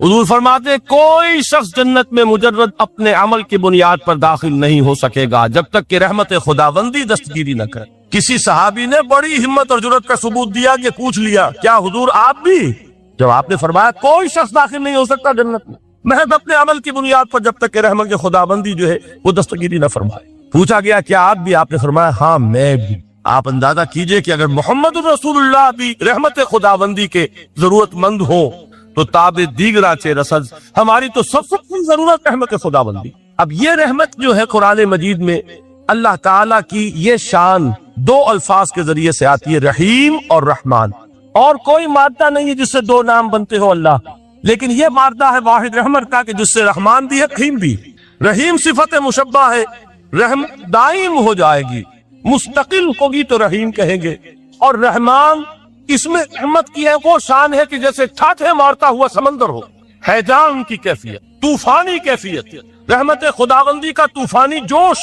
حضور فرماتے ہیں کوئی شخص جنت میں مجرد اپنے عمل کی بنیاد پر داخل نہیں ہو سکے گا جب تک کہ رحمت خداوندی دستگیری نہ کرے۔ کسی صحابی نے بڑی ہمت اور جرأت کا ثبوت دیا کہ پوچھ لیا کیا حضور آپ بھی؟ جب آپ نے فرمایا کوئی شخص داخل نہیں ہو سکتا جنت میں محض اپنے عمل کی بنیاد پر جب تک کہ رحمت خداوندی جو ہے وہ دستگیری نہ فرمائے۔ پوچھا گیا کیا آپ بھی؟ آپ نے فرمایا ہاں میں بھی۔ آپ اندازہ کیجئے کہ اگر محمد رسول اللہ بھی رحمت خداوندی کے ضرورت مند ہو تو تاب دیگرہ چے رسد ہماری تو سب سے ضرورت رحمت خداوندی۔ اب یہ رحمت جو ہے قرآن مجید میں اللہ تعالیٰ کی یہ شان دو الفاظ کے ذریعے سے آتی ہے، رحیم اور رحمان، اور کوئی مادہ نہیں ہے جس سے دو نام بنتے ہو اللہ، لیکن یہ مادہ ہے واحد رحمت کا کہ جس سے رحمان بھی ہے رحیم بھی۔ رحیم صفت مشبہ ہے، رحمت دائم ہو جائے گی، مستقل ہوگی تو رحیم کہیں گے، اور رحمان اس میں رحمت کی ہے وہ شان ہے کہ جیسے ٹھاٹھے مارتا ہوا سمندر ہو، ہیجان کی کیفیت، طوفانی کیفیت، رحمت خداوندی کا طوفانی جوش،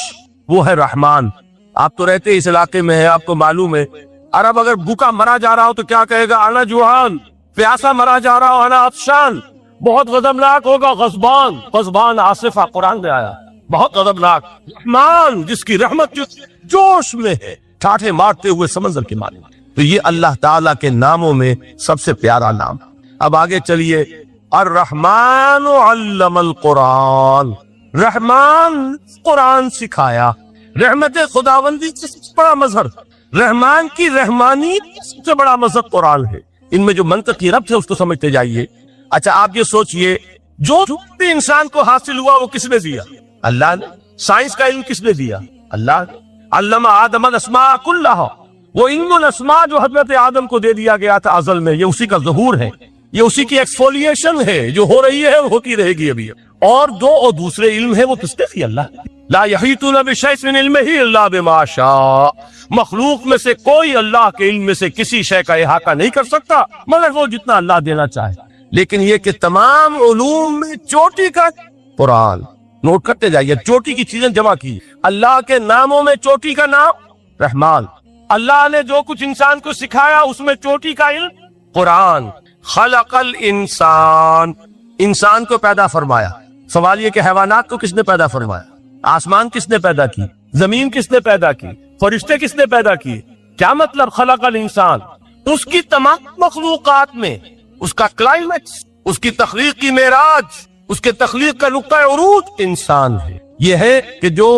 وہ ہے رحمان۔ آپ تو رہتے اس علاقے میں ہیں، آپ کو معلوم ہے عرب اگر بھوکا مرا جا رہا ہو تو کیا کہے گا؟ انا جوعان۔ پیاسا مرا جا رہا ہو انا عطشان۔ بہت غضبناک ہوگا غضبان، غضبان آصفہ قرآن میں آیا، بہت غضبناک۔ رحمان جس کی رحمت جوش میں ہے، ٹھاٹھے مارتے ہوئے سمندر کے معنی۔ تو یہ اللہ تعالیٰ کے ناموں میں سب سے پیارا نام۔ اب آگے چلیے، الرحمن علم القرآن، رحمان قرآن سکھایا۔ رحمت خداوندی سے سب سے بڑا مظہر، رحمان کی رحمانی سب سے بڑا مظہر قرآن ہے۔ ان میں جو منطقی ربط ہے اس کو سمجھتے جائیے۔ اچھا آپ یہ سوچئے جو بھی انسان کو حاصل ہوا وہ کس نے دیا؟ اللہ نے۔ سائنس کا علم کس نے دیا؟ اللہ نے۔ علم آدم الاسماء کلہا، وہ علم الاسماء جو حضرت آدم کو دے دیا گیا تھا ازل میں، یہ اسی کا ظہور ہے، یہ اسی کی ایکسفولیشن ہے جو ہو رہی ہے اور ہوتی رہے گی ابھی۔ اور دوسرے علم ہے وہ کس نے دیا؟ اللہ۔ لا یحیطون بشیء من علمہ الا بما شاء، مخلوق میں سے کوئی اللہ کے علم میں سے کسی شے کا احاطہ نہیں کر سکتا مگر وہ جتنا اللہ دینا چاہے۔ لیکن یہ کہ تمام علوم میں چوٹی کا قرآن، نوٹ کرتے جائیے، چوٹی کی چیزیں جمع کی۔ اللہ کے ناموں میں چوٹی کا نام رحمان، اللہ نے جو کچھ انسان کو سکھایا اس میں چوٹی کا علم قرآن۔ خلق الانسان، انسان کو پیدا فرمایا۔ سوال یہ کہ حیوانات کو کس نے پیدا فرمایا؟ آسمان کس نے پیدا کی؟ زمین کس نے پیدا کی؟ فرشتے کس نے پیدا کی؟ کیا مطلب خلق الانسان؟ اس کی تمام مخلوقات میں اس کا کلائمیکس، اس کی تخلیق کی معراج، اس کے تخلیق کا نقطہ عروج انسان ہے۔ یہ ہے کہ جو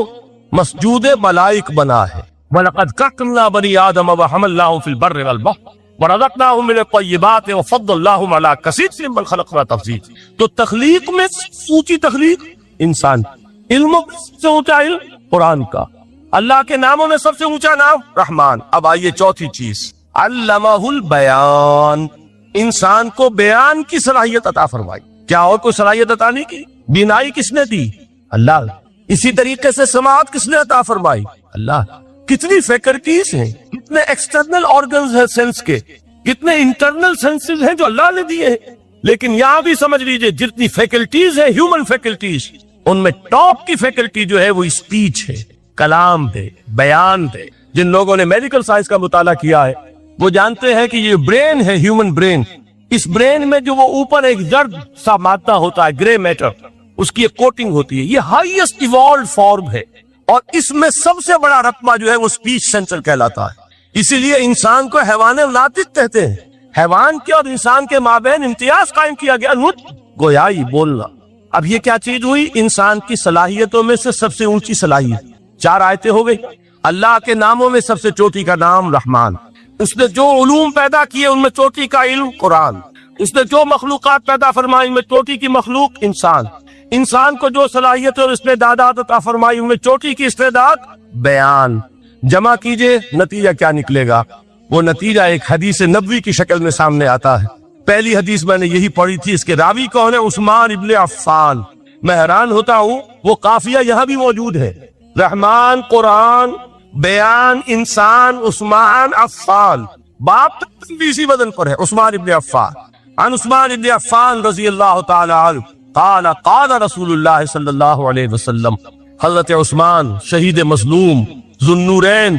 مسجود ملائک بنا ہے۔ وَلَقَدْ كَرَّمْنَا بَنِي آدَمَ وَحَمَلْنَاهُمْ فِي الْبَرِّ وَالْبَحْرِ وَرَزَقْنَاهُمْ مِنَ الطَّيِّبَاتِ وَفَضَّلْنَاهُمْ عَلَىٰ كَثِيرٍ مِّمَّنْ خَلَقْنَا تَفْضِيلًا۔ تو تخلیق میں اونچی تخلیق انسان، علم سے اونچا علم قرآن کا، اللہ کے ناموں میں سب سے اونچا نام رحمان۔ اب آئیے چوتھی چیز، علمہ البیان، انسان کو بیان کی صلاحیت عطا فرمائی۔ کیا اور کوئی صلاحیت عطا نہیں کی؟ بینائی کس نے دی؟ اللہ۔ اسی طریقے سے سماعت کس نے عطا فرمائی؟ اللہ۔ کتنی فیکلٹیز ہیں، کتنے ایکسٹرنل آرگنز ہیں سینس کے، کتنے انٹرنل سینسز ہیں جو اللہ نے دیے ہیں۔ لیکن یہاں بھی سمجھ لیجئے جتنی فیکلٹیز ہیں ہیومن فیکلٹیز، ان میں ٹاپ کی فیکلٹی جو ہے وہ اسپیچ ہے، کلام ہے، بیان ہے۔ جن لوگوں نے میڈیکل سائنس کا مطالعہ کیا ہے وہ جانتے ہیں کہ یہ برین ہے، ہیومن برین، اس برین میں جو وہ اوپر ایک زرد سا مادہ ہوتا ہے، گرے میٹر، اس کی ایک کوٹنگ ہوتی ہے، یہ ہائیسٹ ایوالوڈ فارم ہے، اور اس میں سب سے بڑا رقبہ جو ہے وہ اسپیچ سینٹر کہلاتا ہے۔ اسی لیے انسان کو حیوان ناطق کہتے ہیں۔ حیوان کے اور انسان کے مابین امتیاز قائم کیا گیا، نطق، گویائی، بولنا۔ اب یہ کیا چیز ہوئی؟ انسان کی صلاحیتوں میں سے سب سے اونچی صلاحیت۔ 4 آیتیں ہو گئی۔ اللہ کے ناموں میں سب سے چوٹی کا نام رحمان، اس نے جو علوم پیدا کیے ان میں چوٹی کا علم قرآن، اس نے جو مخلوقات پیدا فرمائی ان میں چوٹی کی مخلوق انسان، انسان کو جو صلاحیت اور استعدادات عطا فرمائی ان میں چوٹی کی استعداد بیان۔ جمع کیجئے، نتیجہ کیا نکلے گا؟ وہ نتیجہ ایک حدیث نبوی کی شکل میں سامنے آتا ہے۔ پہلی حدیث میں نے یہی پڑھی تھی، اس کے راوی کون ہے؟ عثمان ابن عفان۔ میں حیران ہوتا ہوں وہ قافیہ یہاں بھی موجود ہے، رحمان، قرآن، بیان، انسان، عثمان، عفان، باپ اسی وزن پر ہے، عثمان ابن عفان۔ عن عثمان ابن عفان رضی اللہ تعالی عنہ قال قال رسول اللہ صلی اللہ علیہ وسلم، حضرت عثمان شہید مظلوم ذو النورین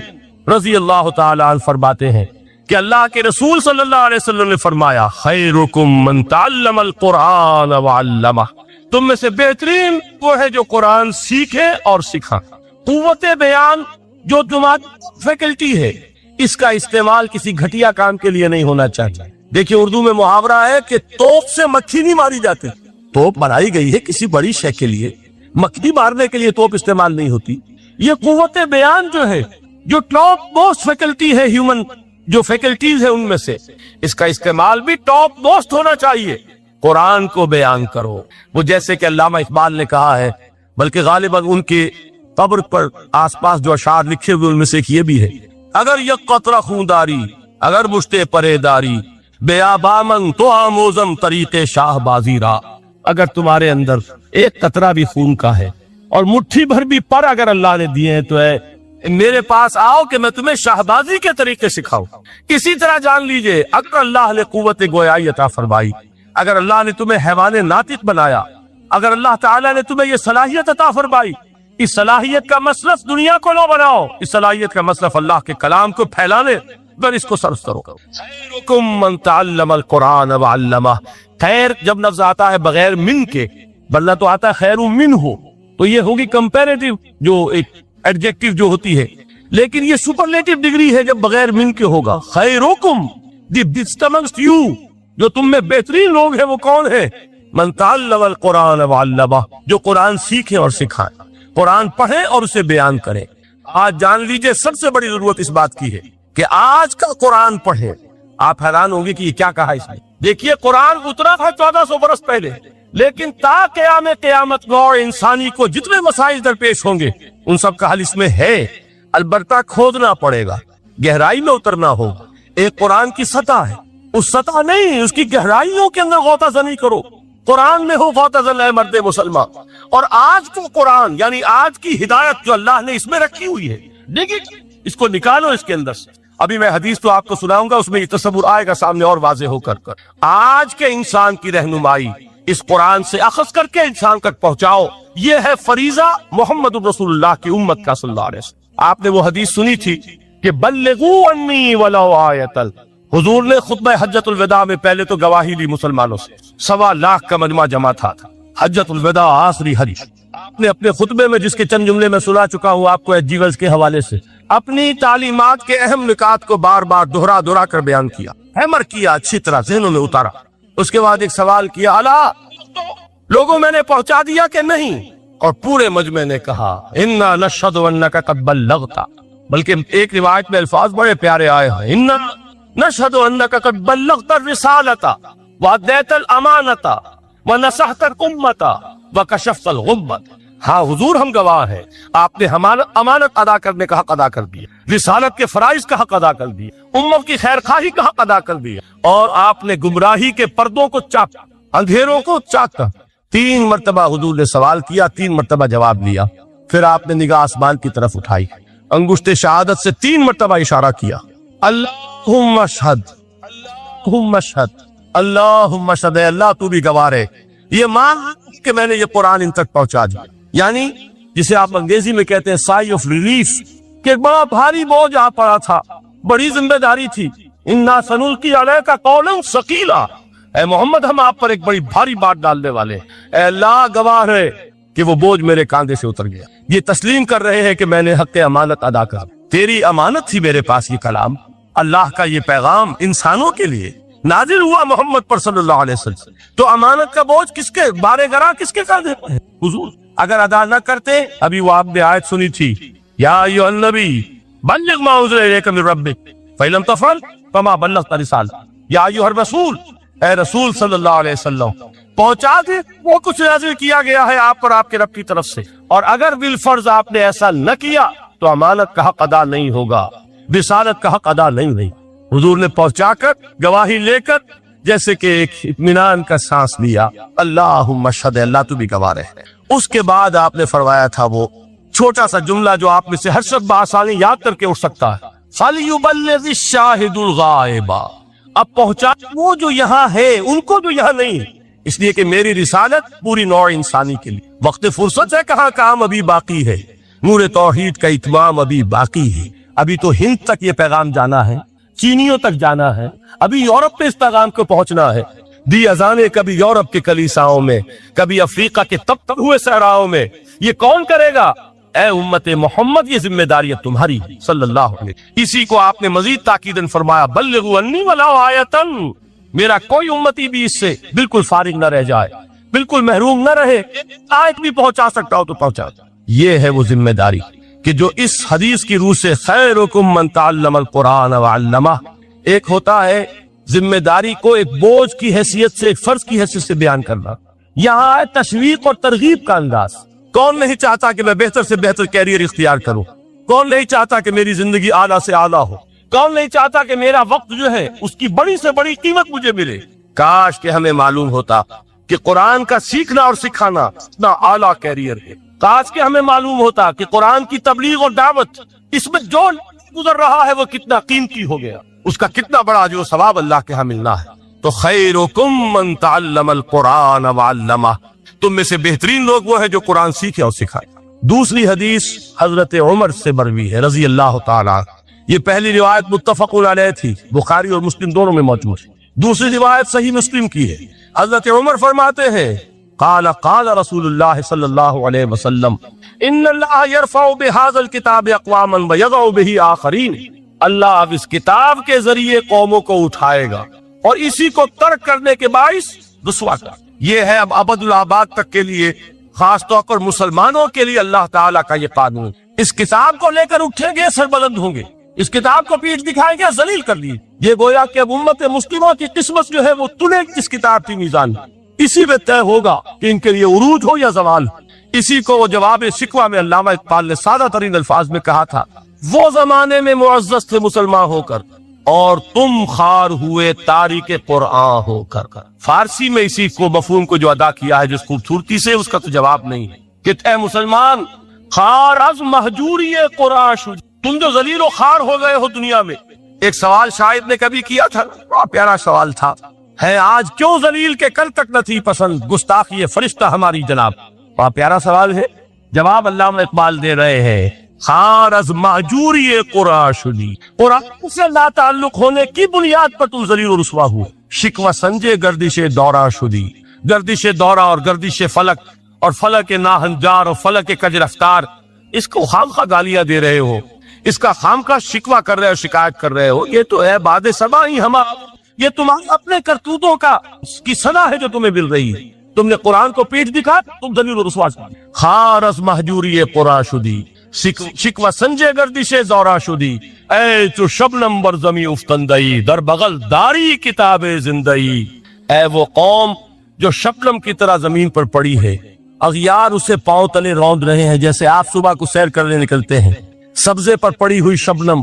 رضی اللہ تعالی عنہ فرماتے ہیں کہ اللہ کے رسول صلی اللہ علیہ وسلم نے فرمایا خیرکم من تعلم القرآن وعلمہ، تم میں سے بہترین وہ ہے جو قرآن سیکھے اور سکھا۔ قوت بیان جو تمہاری فیکلٹی ہے، اس کا استعمال کسی گھٹیا کام کے لیے نہیں ہونا چاہیے۔ دیکھیے اردو میں محاورہ ہے کہ توپ سے مکھی نہیں ماری جاتی، توپ بنائی گئی ہے کسی بڑی شے کے لیے، مکھی مارنے کے لیے توپ استعمال نہیں ہوتی۔ یہ قوت بیان جو ہے، جو ٹاپ موسٹ فیکلٹی ہے ہیومن جو فیکلٹیز ہے ان میں سے، اس کا استعمال بھی ٹاپ موسٹ ہونا چاہیے۔ قرآن کو بیان کرو، وہ جیسے کہ علامہ اقبال نے کہا ہے، بلکہ غالباً ان کے قبر پر آس پاس جو اشعار لکھے ہوئے ان میں سے ایک یہ بھی ہے، اگر یک قطرہ خونداری اگر مشتے پرے داری، بیابامن تو آموزم طریق شاہ بازی را، اگر تمہارے اندر ایک قطرہ بھی خون کا ہے اور مٹھی بھر بھی پر اگر اللہ نے دیے ہیں تو ہے میرے پاس آؤ کہ میں تمہیں شاہبازی کے طریقے سکھاؤں۔ اسی طرح جان لیجئے اگر اللہ نے قوت گویائی عطا فرمائی، اگر اللہ نے تمہیں حیوان ناطق بنایا، اگر اللہ تعالیٰ نے تمہیں یہ صلاحیت عطا فرمائی، اس صلاحیت کا مصرف دنیا کو نہ بناؤ، اس صلاحیت کا مصرف اللہ کے کلام کو پھیلانے پر اس کو صرف کرو۔ خیرکم من تعلم القرآن وعلمہ، خیر جب لفظ آتا ہے بغیر من کے، ورنہ تو آتا ہے خیر من ہو، تو یہ ہوگی کمپیریٹیو جو ایک ایڈجیکٹیو جو ہوتی ہے، لیکن یہ سپرلیٹیو ڈگری ہے جب بغیر من کے ہوگا۔ خیرکم دی بیسٹ امنگسٹ یو، جو تم میں بہترین لوگ ہیں وہ کون ہے؟ من تعلم القرآن وعلمہ، جو قرآن سیکھے اور سکھائے، قرآن پڑھے اور اسے بیان کرے۔ آج جان لیجئے سب سے بڑی ضرورت اس بات کی ہے کہ آج کا قرآن پڑھے۔ آپ حیران ہوں گے کہ یہ کیا کہا اس نے۔ دیکھیے قرآن اترا تھا 1400 برس پہلے، لیکن تا قیامت نوع انسانی کو جتنے مسائل درپیش ہوں گے ان سب کا حل اس میں ہے، البتہ کھودنا پڑے گا، گہرائی میں اترنا ہوگا۔ ایک قرآن کی سطح ہے، اس سطح نہیں، اس کی گہرائیوں کے اندر غوطہ زنی کرو۔ قرآن میں ہو غوطہ زن اے مرد مسلمان، اور آج کو قرآن یعنی آج کی ہدایت جو اللہ نے اس میں رکھی ہوئی ہے، دیکھیے اس کو نکالو اس کے اندر سے۔ ابھی میں حدیث تو آپ کو سناؤں گا، اس میں یہ تصور آئے گا سامنے اور واضح ہو کر آج کے انسان کی رہنمائی اس قرآن سے اخذ کر کے انسان تک پہنچاؤ۔ یہ ہے فریضہ محمد رسول اللہ کی امت کا صلی اللہ علیہ وسلم۔ آپ نے وہ حدیث سنی تھی کہ بلغوا انی ولو آیۃ، حضور نے خطبہ حجۃ الوداع میں پہلے تو گواہی لی مسلمانوں سے، 1.25 لاکھ کا مجمع جمع تھا۔ حجۃ الوداع آخری حدیث آپ نے اپنے خطبے میں، جس کے چند جملے میں سنا چکا ہوں آپ کو ایجیولز کے حوالے سے، اپنی تعلیمات کے اہم نکات کو بار بار دہرا کر بیان کیا، ہیمر کیا، اچھی طرح ذہنوں میں اتارا۔ اس کے بعد ایک سوال کیا، الا لوگوں میں نے پہنچا دیا کہ نہیں؟ اور پورے مجمع نے کہا انا نشہد انک قد بلغت، بلکہ ایک روایت میں الفاظ بڑے پیارے آئے ہیں، انا نشہد انک قد بلغت الرسالۃ وادیت الامانۃ ونصحت الامۃ وکشفت الغمۃ۔ ہاں حضور ہم گواہ ہیں، آپ نے امانت ادا کرنے کا حق ادا کر دیا، رسالت کے فرائض کا حق ادا کر دیا، امت کی خیر خواہی کا حق ادا کر دیا، اور آپ نے گمراہی کے پردوں کو چاکا، اندھیروں کو چاکا۔ 3 مرتبہ حضور نے سوال کیا، 3 مرتبہ جواب لیا، پھر آپ نے نگاہ آسمان کی طرف اٹھائی، انگشت شہادت سے 3 مرتبہ اشارہ کیا، اللہم اشہد، اللہم اشہد، اللہم اشہد، اے اللہ تو بھی گواہ ہے، یہ مان کہ میں نے یہ قرآن ان تک پہنچا دیا۔ یعنی جسے آپ انگریزی میں کہتے ہیں سائی آف ریلیف، کہ بڑا بھاری بوجھ آ پڑا تھا، بڑی ذمہ داری تھی، انا سنلقی علیک قولا ثقیلا، اے محمد ہم آپ پر ایک بڑی بھاری بات ڈالنے والے ہیں۔ اے اللہ گواہ ہے کہ وہ بوجھ میرے کاندھے سے اتر گیا، یہ تسلیم کر رہے ہیں کہ میں نے حق امانت ادا کر، تیری امانت تھی میرے پاس یہ کلام، اللہ کا یہ پیغام انسانوں کے لیے نازل ہوا محمد پر صلی اللہ علیہ وسلم، تو امانت کا بوجھ کس کے بارے گراں کس کے کاندھے پر ہے؟ حضور اگر ادا نہ کرتے، ابھی وہ آپ نے آیت سنی تھی، یا ایھا النبی بلغ ما انزل الیک من ربک فإن لم تفعل فما بلغت رسالتہ، یا ایھا الرسول، اے رسول صلی اللہ علیہ وسلم پہنچا دے وہ کچھ نازل کیا گیا ہے آپ پر آپ کے رب کی طرف سے، اور اگر بالفرض آپ نے ایسا نہ کیا تو امانت کا حق ادا نہیں ہوگا، رسالت کا حق ادا نہیں ہوئی۔ حضور نے پہنچا کر گواہی لے کر جیسے کہ ایک اطمینان کا سانس لیا، اللہم اشہد، اللہ تو بھی گواہ رہے۔ اس کے بعد آپ نے فرمایا تھا وہ چھوٹا سا جملہ جو آپ میں سے ہر شخص بآسانی یاد کر کے اٹھ سکتا ہے، فَلْيُبَلِّغِ الشَّاهِدُ الْغَائِبَ، اب پہنچا وہ جو یہاں ہے ان کو جو یہاں نہیں، اس لیے کہ میری رسالت پوری نوع انسانی کے لیے، وقت فرصت ہے، کہاں کام ابھی باقی ہے، نور توحید کا اتمام ابھی باقی ہے، ابھی تو ہند تک یہ پیغام جانا ہے، چینیوں تک جانا ہے، ابھی یورپ پہ اس پیغام کو پہنچنا ہے۔ دی اذانیں کبھی یورپ کے کلیساؤں میں، کبھی افریقہ کے تب ہوئے صحراؤں میں۔ یہ کون کرے گا؟ اے امت محمد، یہ ذمہ داری ہے تمہاری صلی اللہ علیہ وسلم۔ اسی کو آپ نے مزید تاکیداً فرمایا، بلغوا انی ولو آیۃ، میرا کوئی امتی بھی اس سے بالکل فارغ نہ رہ جائے، بالکل محروم نہ رہے، آیت بھی پہنچا سکتا ہو تو پہنچا۔ یہ ہے وہ ذمہ داری کہ جو اس حدیث کی روح سے خیرکم من تعلم القرآن وعلمہ، ایک ہوتا ہے ذمہ داری کو ایک بوجھ کی حیثیت سے، ایک فرض کی حیثیت سے بیان کرنا، یہاں ہے تشویق اور ترغیب کا انداز۔ کون نہیں چاہتا کہ میں بہتر سے بہتر کیریئر اختیار کروں؟ کون نہیں چاہتا کہ میری زندگی اعلیٰ سے اعلیٰ ہو؟ کون نہیں چاہتا کہ میرا وقت جو ہے اس کی بڑی سے بڑی قیمت مجھے ملے؟ کاش کہ ہمیں معلوم ہوتا کہ قرآن کا سیکھنا اور سکھانا اتنا اعلیٰ کیریئر ہے۔ کاش کہ ہمیں معلوم ہوتا کہ قرآن کی تبلیغ اور دعوت، اس میں جو گزر رہا ہے وہ کتنا قیمتی ہو گیا، اس کا کتنا بڑا جو ثواب اللہ کے ہاں ملنا ہے۔ تو خیرکم من تعلم القرآن وعلمہ، تم میں سے بہترین لوگ وہ ہیں جو قرآن سیکھے اور سکھائے۔ دوسری حدیث حضرت عمر سے مروی ہے رضی اللہ تعالیٰ۔ یہ پہلی روایت متفق علیہ تھی، بخاری اور مسلم دونوں میں موجود ہے۔ دوسری روایت صحیح مسلم کی ہے۔ حضرت عمر فرماتے ہیں، قال قال رسول اللہ صلی اللہ علیہ وسلم، ان اللہ یرفع بہذا الکتاب اقواما ویضع بہ آخرین، اللہ اب اس کتاب کے ذریعے قوموں کو اٹھائے گا اور اسی کو ترک کرنے کے باعث رسوا کر۔ یہ ہے اب ابد الآباد تک کے لیے، خاص طور پر مسلمانوں کے لیے اللہ تعالیٰ کا یہ قانون۔ اس کتاب کو لے کر اٹھیں گے سربلند ہوں گے، اس کتاب کو پیٹ دکھائیں گے ذلیل کر لیے۔ یہ گویا کہ اب امت مسلمہ کی قسمت جو ہے وہ تلے اس کتاب کی میزان، اسی میں طے ہوگا کہ ان کے لیے عروج ہو یا زوال۔ اسی کو وہ جواب شکوہ میں علامہ اقبال نے سادہ ترین الفاظ میں کہا تھا، وہ زمانے میں معزز تھے مسلمان ہو کر اور تم خار ہوئے تاریک قرآن ہو کر۔ فارسی میں اسی کو مفہوم کو جو ادا کیا ہے جس خوبصورتی سے، اس کا تو جواب نہیں ہے کہ اے مسلمان، خار از مہجوری قرآن شد، تم جو ذلیل و خار ہو گئے ہو دنیا میں۔ ایک سوال شاعر نے کبھی کیا تھا، بڑا پیارا سوال تھا، ہے آج کیوں ذلیل کے کل تک نہ تھی پسند گستاخی فرشتہ ہماری جناب۔ بڑا پیارا سوال ہے، جواب علامہ اقبال دے رہے ہیں، خار از مہجوری قرآن شدی، قرآن سے لا تعلق ہونے کی بنیاد پر تم ذلیل و رسوا ہو۔ شکوہ سنجے گردش دورہ شدی، گردش دورہ اور گردش فلک اور فلک ناہنجار اور فلک کج رفتار، اس کو خامخواہ گالیاں دے رہے ہو، اس کا خامخواہ شکوہ کر رہے ہو، شکایت کر رہے ہو۔ یہ تو ہے باد سبا ہی ہمارا، یہ تمہارے اپنے کرتوتوں کا کی سزا ہے جو تمہیں مل رہی ہے۔ تم نے قرآن کو پیٹ دکھا، تم ذلیل و رسوا۔ خار از مہجوری قرآن شدی، شکوہ سنجے گردش دورہ شدی، اے تو شبنم بر زمیں افتندئی، در بغل داری کتاب زندئی۔ اے وہ قوم جو شبنم کی طرح زمین پر پڑی ہے، اغیار اسے پاؤں تلے روند رہے ہیں، جیسے آپ صبح کو سیر کرنے نکلتے ہیں، سبزے پر پڑی ہوئی شبنم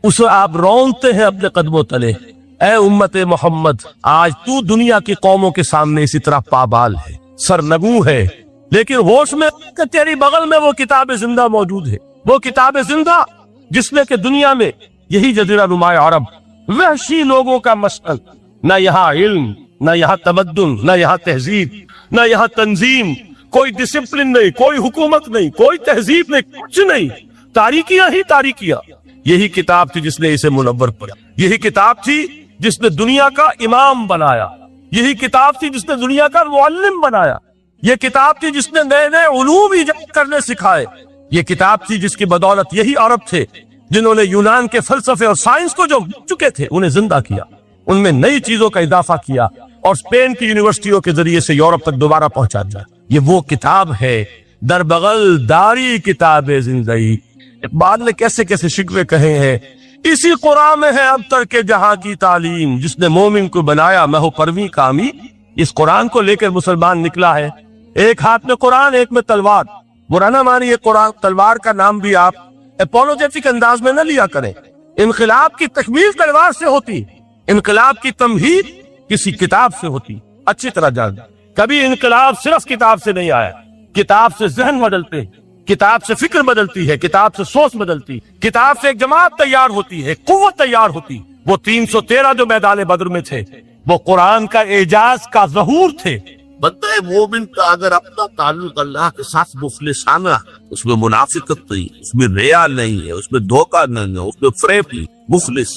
اسے آپ روندتے ہیں اپنے قدموں تلے۔ اے امت محمد، آج تو دنیا کی قوموں کے سامنے اسی طرح پابال ہے، سرنگوں ہے، لیکن ہوش میں کہ تیری بغل میں وہ کتاب زندہ موجود ہے، وہ کتاب زندہ جس میں کہ دنیا میں یہی جزیرہ نما عرب وحشی لوگوں کا مسکن، نہ یہاں علم، نہ یہاں تمدن، نہ یہاں تہذیب، نہ یہاں تنظیم، کوئی ڈسپلن نہیں، کوئی حکومت نہیں، کوئی تہذیب نہیں، کچھ نہیں، تاریکیاں ہی تاریکیاں۔ یہی کتاب تھی جس نے اسے منور کیا، یہی کتاب تھی جس نے دنیا کا امام بنایا، یہی کتاب تھی جس نے دنیا کا معلم بنایا، یہ کتاب تھی جس نے نئے نئے علوم ایجاد کرنے سکھائے، یہ کتاب تھی جس کی بدولت یہی عرب تھے جنہوں نے یونان کے فلسفے اور سائنس کو جو چکے تھے انہیں زندہ کیا، ان میں نئی چیزوں کا اضافہ کیا اور اسپین کی یونیورسٹیوں کے ذریعے سے یورپ تک دوبارہ پہنچا دیا۔ یہ وہ کتاب ہے، در بغل داری کتاب زندگی۔ اقبال نے کیسے کیسے شکوے کہے ہیں، اسی قرآن میں ہے اب تک کے جہاں کی تعلیم، جس نے مومن کو بنایا مہو پرویں کامی۔ اس قرآن کو لے کر مسلمان نکلا ہے، ایک ہاتھ میں قرآن، ایک میں تلوار۔ برا نہ مانیے، قرآن تلوار کا نام بھی آپ اپولوجیٹک انداز میں نہ لیا کریں۔ انقلاب کی تکمیل تلوار سے ہوتی، انقلاب کی تمہید کسی کتاب سے ہوتی۔ اچھی طرح جان، کبھی انقلاب صرف کتاب سے نہیں آیا، کتاب سے ذہن بدلتے، کتاب سے فکر بدلتی ہے، کتاب سے سوچ بدلتی، کتاب سے ایک جماعت تیار ہوتی ہے، قوت تیار ہوتی۔ وہ 313 جو میدان بدر میں تھے وہ قرآن کا اعجاز کا ظہور تھے۔ بندہ مومن کا اگر اپنا تعلق اللہ کے ساتھ مخلصانہ، اس میں منافقت نہیں، اس میں ریا نہیں ہے، اس میں دھوکہ نہیں ہے، اس میں فریب نہیں، مخلص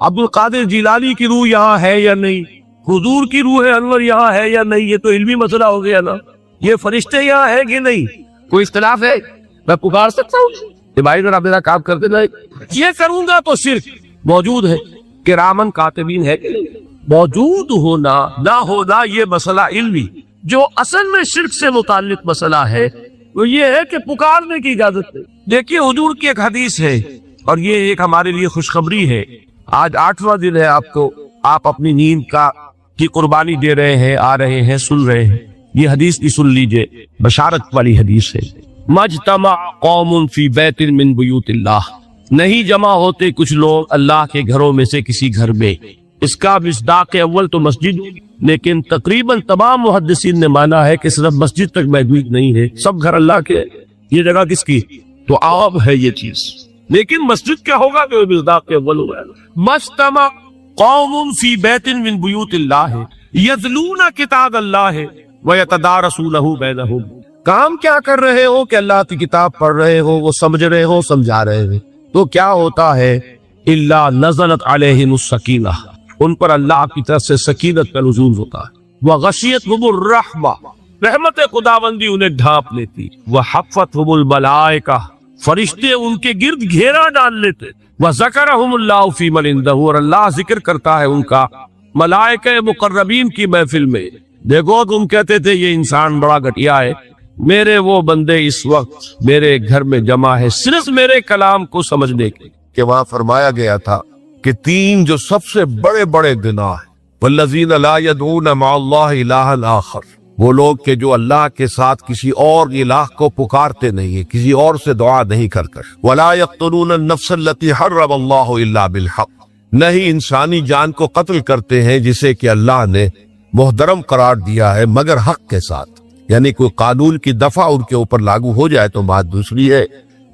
عبد القادر جیلانی کی روح یہاں ہے یا نہیں، حضور کی روح انور یہاں ہے یا نہیں، یہ تو علمی مسئلہ ہو گیا نا. یہ فرشتے یہاں ہیں کہ نہیں، کوئی اختلاف ہے؟ میں پکار سکتا ہوں کہ بھائی ذرا میرا کام کر دینا، یہ کروں گا تو شرک موجود ہے. کرامن کاتبین ہے کہ نہیں؟ موجود ہونا نہ ہونا یہ مسئلہ علمی. جو اصل میں شرک سے متعلق مسئلہ ہے وہ یہ ہے کہ پکارنے کی اجازت نہیں. دیکھیے حضور کی ایک حدیث ہے اور یہ ایک ہمارے لیے خوشخبری ہے. آج 8واں دن ہے آپ اپنی نیند کی قربانی دے رہے ہیں، آ رہے ہیں، سن رہے ہیں. یہ حدیث بھی سن لیجئے، بشارت والی حدیث ہے. مجتمع قوم فی بیت من بیوت اللہ، نہیں جمع ہوتے کچھ لوگ اللہ کے گھروں میں سے کسی گھر میں. اس کا مصداق اول تو مسجد، لیکن تقریباً تمام محدثین نے مانا ہے کہ صرف مسجد تک محدود نہیں ہے، سب گھر اللہ کے. یہ جگہ کس کی؟ تو عام ہے یہ چیز، لیکن مسجد کیا ہوگا کہ مصداق اول ہوا ہے. مجتمع قوم فی بیت من بیوت اللہ یتلون کتاب اللہ ویتدارسونہ بینہم. کام کیا کر رہے ہو کہ اللہ کی کتاب پڑھ رہے ہو، وہ سمجھ رہے ہو، سمجھا رہے ہو. تو کیا ہوتا ہے؟ الا نزلت علیہم السکینہ، ان پر اللہ کی طرف سے سکینت کا نزول ہوتا ہے. وغشیتہم الرحمہ، رحمت خداوندی انہیں ڈھانپ لیتی. وحفتہم الملائکہ، فرشتے ان کے گرد گھیرا ڈال لیتے. وذکرہم اللہ فی من عندہ، اور اللہ ذکر کرتا ہے ان کا ملائکہ مقربین کی محفل میں. دیکھو تم کہتے تھے یہ انسان بڑا گھٹیا ہے، میرے وہ بندے اس وقت میرے گھر میں جمع ہے صرف میرے کلام کو سمجھنے کے. کہ وہاں فرمایا گیا تھا کہ 3 جو سب سے بڑے بڑے گناہ ہیں، والذین لا يدعون مع اللہ الہا آخر، وہ لوگ کہ جو اللہ کے ساتھ کسی اور الہ کو پکارتے نہیں ہیں، کسی اور سے دعا نہیں کرتے. ولا يقتلون النفس التي حرم اللہ الا بالحق، نہیں انسانی جان کو قتل کرتے ہیں جسے کہ اللہ نے محترم قرار دیا ہے مگر حق کے ساتھ. یعنی کوئی قانون کی دفعہ ان کے اوپر لاگو ہو جائے تو بات دوسری ہے.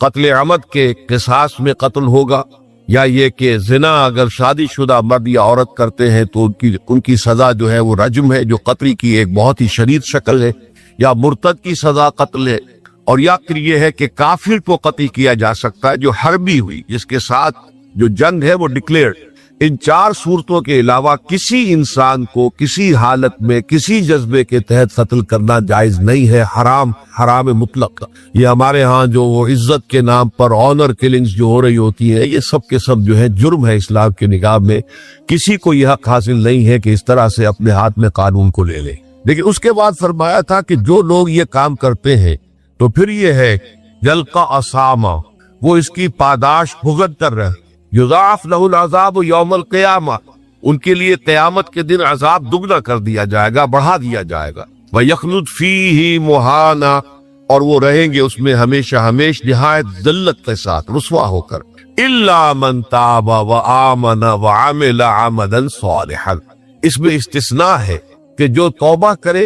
قتل عمد کے قصاص میں قتل ہوگا، یا یہ کہ زنا اگر شادی شدہ مرد یا عورت کرتے ہیں تو ان کی سزا جو ہے وہ رجم ہے، جو قتل کی ایک بہت ہی شدید شکل ہے. یا مرتد کی سزا قتل ہے. اور یا پھر یہ ہے کہ کافر کو قتل کیا جا سکتا ہے جو حربی ہوئی، جس کے ساتھ جو جنگ ہے وہ ڈکلیئر. ان 4 صورتوں کے علاوہ کسی انسان کو کسی حالت میں کسی جذبے کے تحت قتل کرنا جائز نہیں ہے، حرام مطلق. یہ ہمارے ہاں جو وہ عزت کے نام پر آنر کلنگز جو ہو رہی ہوتی ہیں، یہ سب کے سب جو ہے جرم ہے اسلام کے نگاہ میں. کسی کو یہ حق حاصل نہیں ہے کہ اس طرح سے اپنے ہاتھ میں قانون کو لے لے. لیکن اس کے بعد فرمایا تھا کہ جو لوگ یہ کام کرتے ہیں تو پھر یہ ہے یلقا اسامہ، وہ اس کی پاداش بھگت کر رہے. یضاعف لہ العذاب یوم القیامہ، ان کے لیے قیامت کے دن عذاب دگنا کر دیا جائے گا، بڑھا دیا جائے گا. وَيَخْلُدْ فِيهِ مُهَانًا، اور وہ رہیں گے اس میں ہمیشہ نہایت ذلت کے ساتھ، رسوا ہو کر. إِلَّا مَنْ تَابَ وَآمَنَ وَعَمِلَ عَمَلًا صَالِحًا، اس میں استثناء ہے کہ جو توبہ کرے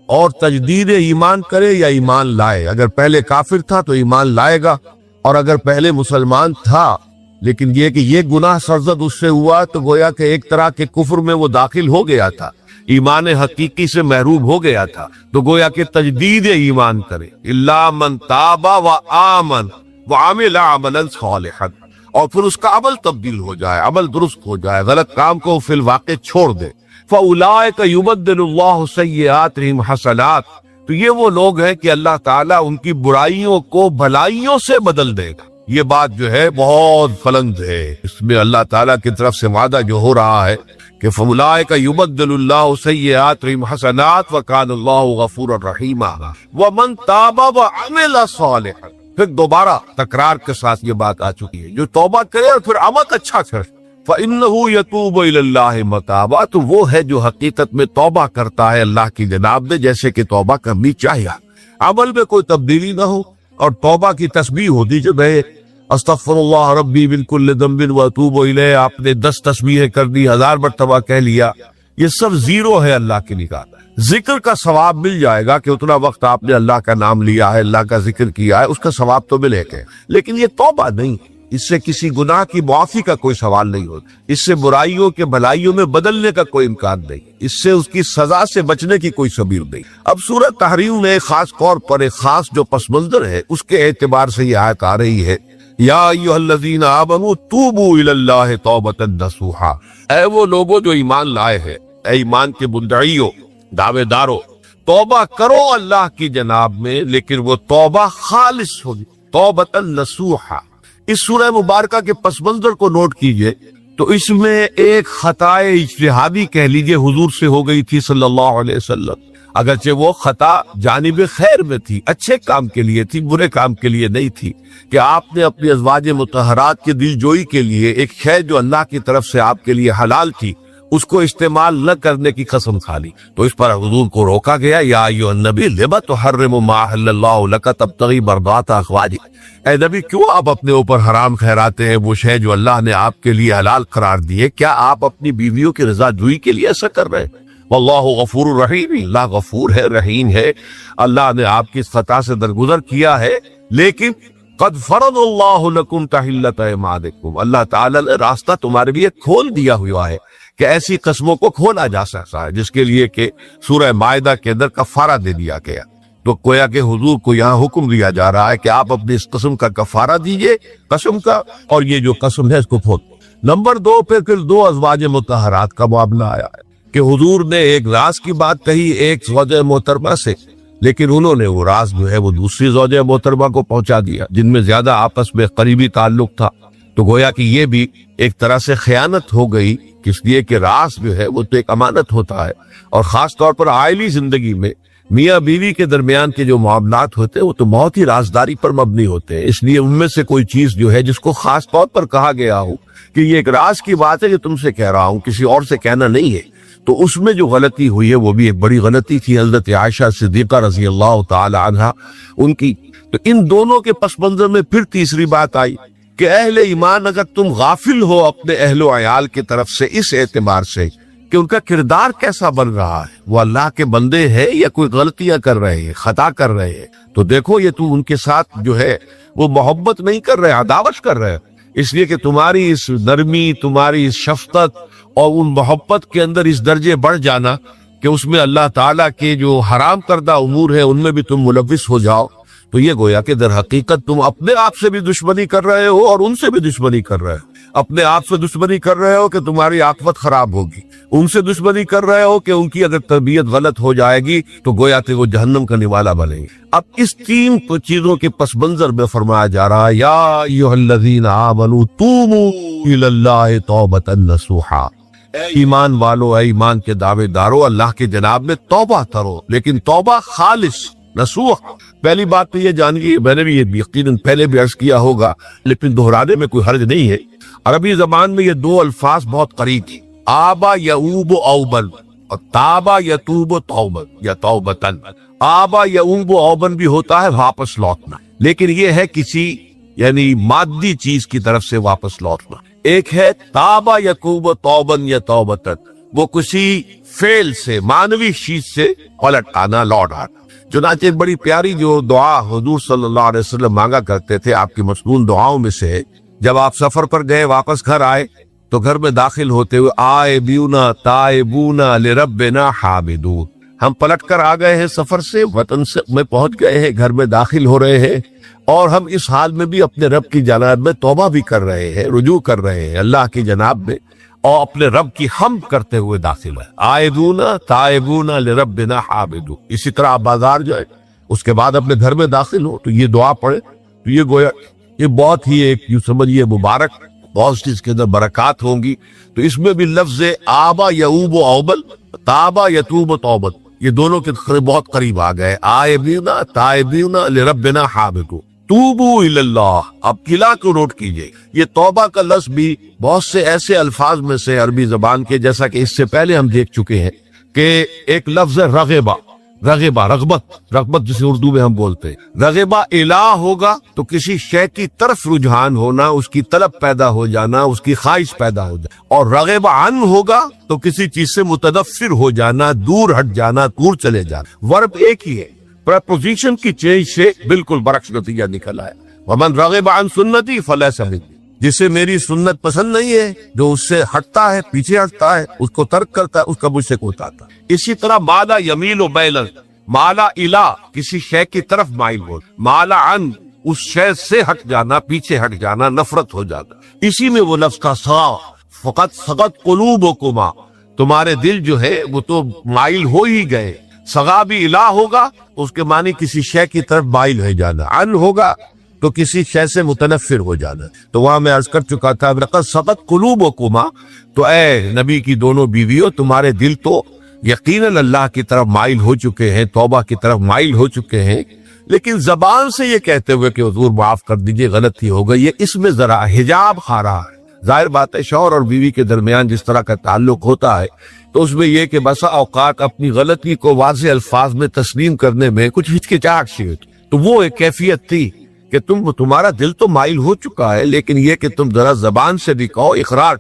اور تجدید ایمان کرے یا ایمان لائے. اگر پہلے کافر تھا تو ایمان لائے گا، اور اگر پہلے مسلمان تھا لیکن یہ کہ یہ گناہ سرزد اس سے ہوا تو گویا کہ ایک طرح کے کفر میں وہ داخل ہو گیا تھا، ایمان حقیقی سے محروم ہو گیا تھا، تو گویا کہ تجدید ایمان کرے. الا من تاب وآمن وعمل عملا صالحا، اور پھر اس کا عمل تبدیل ہو جائے، عمل درست ہو جائے، غلط کام کو فی الواقع چھوڑ دے. فاولئک یبدل اللہ سیئاتہم حسنات، تو یہ وہ لوگ ہیں کہ اللہ تعالیٰ ان کی برائیوں کو بھلائیوں سے بدل دے گا. یہ بات جو ہے بہت بلند ہے، اس میں اللہ تعالیٰ کی طرف سے وعدہ جو ہو رہا ہے کہ فَأُولَٰئِکَ يُبَدِّلُ اللَّهُ سَیِّئَاتِهِمْ حَسَنَاتٍ وَكَانَ اللَّهُ غَفُورًا رَحِیمًا. وَمَن تَابَ وَعَمِلَ صَالِحًا، پھر دوبارہ تکرار کے ساتھ یہ بات آ چکی ہے، جو توبہ کرے اور پھر عمل اچھا کرے. فَإِنَّهُ يَتُوبُ إِلَى اللَّهِ مَتَابًا، تو وہ ہے جو حقیقت میں توبہ کرتا ہے اللہ کی جناب میں جیسے کہ توبہ کرنی چاہیے، عمل میں کوئی تبدیلی نہ ہو. اور توبہ کی تسبیح ہوتی جب ہے استغفر اللہ ربی من کل ذنب واتوب الیہ، آپ نے 10 تسبیحیں کر دی، 1000 مرتبہ کہہ لیا، یہ سب زیرو ہے اللہ کی نگاہ میں. ذکر کا ثواب مل جائے گا کہ اتنا وقت آپ نے اللہ کا نام لیا ہے، اللہ کا ذکر کیا ہے، اس کا ثواب تو ملے گا، لیکن یہ توبہ نہیں. اس سے کسی گناہ کی معافی کا کوئی سوال نہیں ہوتا، اس سے برائیوں کے بھلائیوں میں بدلنے کا کوئی امکان نہیں، اس سے اس کی سزا سے بچنے کی کوئی سبیل نہیں. اب سورۃ تحریم میں خاص طور پر ایک خاص جو پس منظر ہے اس کے اعتبار سے یہ آیت آ رہی ہے یا ایھا الذین آمنوا توبوا الی اللہ توبۃ نصوحا، اے وہ لوگوں جو ایمان لائے ہیں، اے ایمان کے مدعیوں، دعوے داروں، توبہ کرو اللہ کی جناب میں، لیکن وہ توبہ خالص ہوگی، توبۃ نصوحا۔ اس سورہ مبارکہ کے پس منظر کو نوٹ کیجئے تو اس میں ایک خطائے اجتہادی کہہ لیجئے حضور سے ہو گئی تھی صلی اللہ علیہ وسلم، اگرچہ وہ خطا جانب خیر میں تھی، اچھے کام کے لیے تھی، برے کام کے لیے نہیں تھی، کہ آپ نے اپنی ازواج مطہرات کی دل جوئی کے لیے ایک شے جو اللہ کی طرف سے آپ کے لیے حلال تھی اس کو استعمال نہ کرنے کی قسم کھا لی، تو اس پر حضور کو روکا گیا، یا ایھا النبی لم تحرم ما احل اللہ لک تبتغی مرضات ازواجک، اے نبی کیوں آپ اپنے اوپر حرام ٹھہراتے ہیں وہ شے جو اللہ نے آپ کے لیے حلال قرار دی ہے؟ کیا آپ اپنی بیویوں کی رضا جوئی کے لیے ایسا کر رہے ہیں؟ واللہ غفور رحیم، اللہ غفور ہے، رحیم ہے، اللہ نے آپ کی اس خطا سے درگزر کیا ہے، لیکن قد فرض اللہ لکم تحلۃ ایمانکم، اللہ تعالی نے راستہ تمہارے لیے کھول دیا ہوا ہے کہ ایسی قسموں کو کھولا جا سکتا ہے، جس کے لیے کہ سورہ مائدہ کے اندر کفارہ دے دیا گیا۔ تو گویا کہ حضور کو یہاں حکم دیا جا رہا ہے کہ آپ اپنی اس قسم کا کفارہ دیجئے، قسم کا، اور یہ جو قسم ہے اس کو کھول۔ نمبر 2 پھر دو ازواج مطہرات کا معاملہ آیا ہے کہ حضور نے ایک راز کی بات کہی ایک زوجہ محترمہ سے، لیکن انہوں نے وہ راز جو ہے وہ دوسری زوجہ محترمہ کو پہنچا دیا جن میں زیادہ آپس میں قریبی تعلق تھا، تو گویا کہ یہ بھی ایک طرح سے خیانت ہو گئی، اس لیے کہ راز جو ہے وہ تو ایک امانت ہوتا ہے، اور خاص طور پر عائلی زندگی میں میاں بیوی کے درمیان کے جو معاملات ہوتے ہیں وہ تو بہت ہی رازداری پر مبنی ہوتے ہیں، اس لیے ان میں سے کوئی چیز جو ہے جس کو خاص طور پر کہا گیا ہو کہ یہ ایک راز کی بات ہے جو تم سے کہہ رہا ہوں، کسی اور سے کہنا نہیں ہے، تو اس میں جو غلطی ہوئی ہے وہ بھی ایک بڑی غلطی تھی حضرت عائشہ صدیقہ رضی اللہ تعالی عنہا ان کی۔ تو ان دونوں کے پس منظر میں پھر تیسری بات آئی کہ اہل ایمان اگر تم غافل ہو اپنے اہل و عیال کی طرف سے اس اعتبار سے کہ ان کا کردار کیسا بن رہا ہے، وہ اللہ کے بندے ہیں یا کوئی غلطیاں کر رہے ہیں، خطا کر رہے ہیں، تو دیکھو یہ تو ان کے ساتھ جو ہے وہ محبت نہیں کر رہے، عداوت کر رہے، اس لیے کہ تمہاری اس نرمی، تمہاری اس شفقت اور ان محبت کے اندر اس درجے بڑھ جانا کہ اس میں اللہ تعالیٰ کے جو حرام کردہ امور ہیں ان میں بھی تم ملوث ہو جاؤ، تو یہ گویا کہ در حقیقت تم اپنے آپ سے بھی دشمنی کر رہے ہو اور ان سے بھی دشمنی کر رہے ہو، اپنے آپ سے دشمنی کر رہے ہو کہ تمہاری عاقبت خراب ہوگی، ان سے دشمنی کر رہے ہو کہ ان کی اگر تربیت غلط ہو جائے گی تو گویا کہ وہ جہنم کا نوالا بنے گی۔ اب اس تین چیزوں کے پس منظر میں فرمایا جا رہا ہے یا ایھا الذین آمنوا توبوا الی اللہ توبۃ نصوحا، اے ایمان والو، اے ایمان کے دعوے دارو، اللہ کے جناب میں توبہ کرو، لیکن توبہ خالص نصوح۔ پہلی بات تو یہ جانیے، میں نے بھی یہ یقیناً پہلے بھی عرض کیا ہوگا لیکن دہرانے میں کوئی حرج نہیں ہے، عربی زبان میں یہ دو الفاظ بہت قریب ہیں، آبا یعوب اوبن اور تابا یتوب توبن یا توبتن۔ آبا یعوب اوبن بھی ہوتا ہے واپس لوٹنا، لیکن یہ ہے کسی یعنی مادی چیز کی طرف سے واپس لوٹنا، ایک ہے تابا یتوب توبن یا توبتن، وہ کسی فعل سے، معنوی چیز سے پلٹ آنا، لوٹ آنا۔ چنانچہ ایک بڑی پیاری جو دعا حضور صلی اللہ علیہ وسلم مانگا کرتے تھے، آپ کی مصنون دعاؤں میں سے جب آپ سفر پر گئے واپس گھر آئے تو گھر میں داخل ہوتے ہوئے آئبونا تائبونا لربنا حامدون، ہم پلٹ کر آ گئے ہیں سفر سے، وطن سے میں پہنچ گئے ہیں، گھر میں داخل ہو رہے ہیں اور ہم اس حال میں بھی اپنے رب کی جناب میں توبہ بھی کر رہے ہیں، رجوع کر رہے ہیں اللہ کی جناب میں اور اپنے رب کی حمد کرتے ہوئے داخل ہے۔ آئبونا تائبونا لربنا حامدون۔ اسی طرح آپ بازار جائیں، اس کے بعد اپنے گھر میں داخل ہو تو یہ دعا پڑھے، تو یہ گویا یہ بہت ہی ایک یوں سمجھیے مبارک، بہت سی اس کے اندر برکات ہوں گی۔ تو اس میں بھی لفظ آبا یعوب اوبل، تابا یتوب توبت، یہ دونوں کے بہت قریب آ گئے، آئبونا تائبونا لربنا حامدون، توبو الی اللہ۔ اب قلعہ کو نوٹ کیجئے، یہ توبہ کا لفظ بھی بہت سے ایسے الفاظ میں سے عربی زبان کے، جیسا کہ اس سے پہلے ہم دیکھ چکے ہیں کہ ایک لفظ ہے رغبہ، رغبہ رغبت، رغبت جسے اردو میں ہم بولتے ہیں، رغبہ الہ ہوگا تو کسی شے کی طرف رجحان ہونا، اس کی طلب پیدا ہو جانا، اس کی خواہش پیدا ہو جانا، اور رغبہ عن ہوگا تو کسی چیز سے متنفر ہو جانا، دور ہٹ جانا، دور چلے جانا۔ ورب ایک ہی ہے، پریپوزیشن کی چینج سے بالکل برعکس نتیجہ نکل آیا۔ ومن رغب عن سنتی فلیس منی، جسے میری سنت پسند نہیں ہے، جو اس سے ہٹتا ہے، پیچھے ہٹتا ہے، اس کو ترک کرتا ہے، اس کا مجھ سے کوئی تعلق۔ اسی طرح مالا یمیل و میلن، مالا الہ کسی شے کی طرف مائل ہو، مالا عن اس شے سے ہٹ جانا، پیچھے ہٹ جانا، نفرت ہو جانا، اسی میں وہ لفظ کا سا فقط سقط قلوبکما، تمہارے دل جو ہے وہ تو مائل ہو ہی گئے. سغا بھی الہ ہوگا اس کے معنی کسی شے کی طرف مائل ہو جانا، ان ہوگا تو کسی شے سے متنفر ہو جانا. تو وہاں میں عرض کر چکا تھا لقد سقط قلوبکما، تو اے نبی کی دونوں بیویوں تمہارے دل تو یقیناً اللہ کی طرف مائل ہو چکے ہیں، توبہ کی طرف مائل ہو چکے ہیں، لیکن زبان سے یہ کہتے ہوئے کہ حضور معاف کر دیجئے غلطی ہو گئی ہے، اس میں ذرا حجاب کھا رہا ہے. ظاہر بات ہے شوہر اور بیوی کے درمیان جس طرح کا تعلق ہوتا ہے تو اس میں یہ کہ بسا اوقات اپنی غلطی کو واضح الفاظ میں تسلیم کرنے میں کچھ ہچکچاہٹ سی ہوتی. تو وہ ایک کیفیت تھی کہ تمہارا دل تو مائل ہو چکا ہے، لیکن یہ کہ تم ذرا زبان سے بھی کہو، اقرار.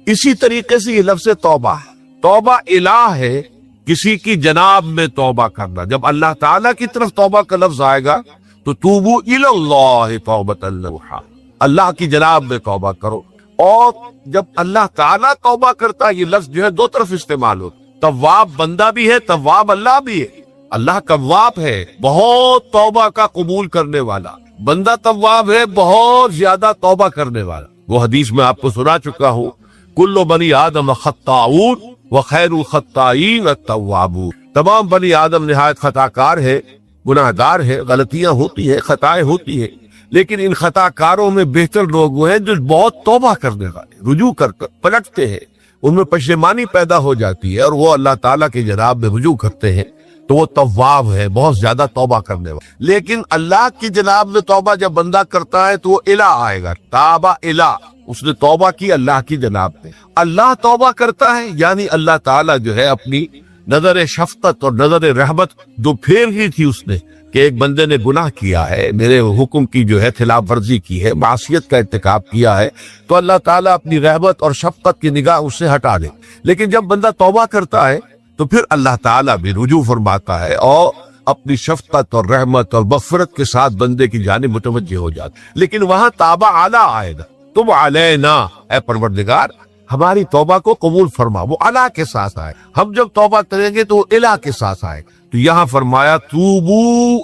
اسی طریقے سے یہ لفظ توبہ ہے. توبہ الہ ہے کسی کی جناب میں توبہ کرنا. جب اللہ تعالیٰ کی طرف توبہ کا لفظ آئے گا تو توبو الی اللہ توبۃ نصوحا، اللہ کی جناب میں توبہ کرو. اور جب اللہ تعالیٰ توبہ کرتا ہے یہ لفظ جو ہے دو طرف استعمال ہوتا ہے. تواب بندہ بھی ہے، تواب اللہ بھی ہے. اللہ تواب ہے، بہت توبہ کا قبول کرنے والا. بندہ تواب ہے، بہت زیادہ توبہ کرنے والا. وہ حدیث میں آپ کو سنا چکا ہوں، کل بنی آدم خطاؤون وخیر الخطائین التوابون. تمام بنی آدم نہایت خطا کار ہے، گناہ گار ہے، غلطیاں ہوتی ہے، خطائیں ہوتی ہے، لیکن ان خطا کاروں میں بہتر لوگ وہ ہیں جو بہت توبہ کرنے والے، رجوع کر پلٹتے ہیں، ان میں پشیمانی پیدا ہو جاتی ہے اور وہ اللہ تعالیٰ کی جناب میں رجوع کرتے ہیں تو وہ تواب ہے، بہت زیادہ توبہ کرنے والا. لیکن اللہ کی جناب میں توبہ جب بندہ کرتا ہے تو وہ الہ آئے گا، تابہ الہ، اس نے توبہ کی اللہ کی جناب میں. اللہ توبہ کرتا ہے یعنی اللہ تعالیٰ جو ہے اپنی نظر شفقت اور نظر رحمت جو پھیر ہی تھی اس نے کہ ایک بندے نے گناہ کیا ہے، میرے حکم کی جو ہے خلاف ورزی کی ہے، معصیت کا ارتکاب کیا ہے، تو اللہ تعالیٰ اپنی رحمت اور شفقت کی نگاہ اس سے ہٹا دے. لیکن جب بندہ توبہ کرتا ہے تو پھر اللہ تعالیٰ بھی رجوع فرماتا ہے اور اپنی شفقت اور رحمت اور مغفرت کے ساتھ بندے کی جانب متوجہ ہو جاتا. لیکن وہاں تابہ اعلیٰ آئے گا، تم علینا اے پروردگار ہماری توبہ کو قبول فرما. وہ اللہ کے ساتھ آئے. ہم جب توبہ کریں گے تو وہ الہ کے ساتھ آئے. تو یہاں فرمایا توبو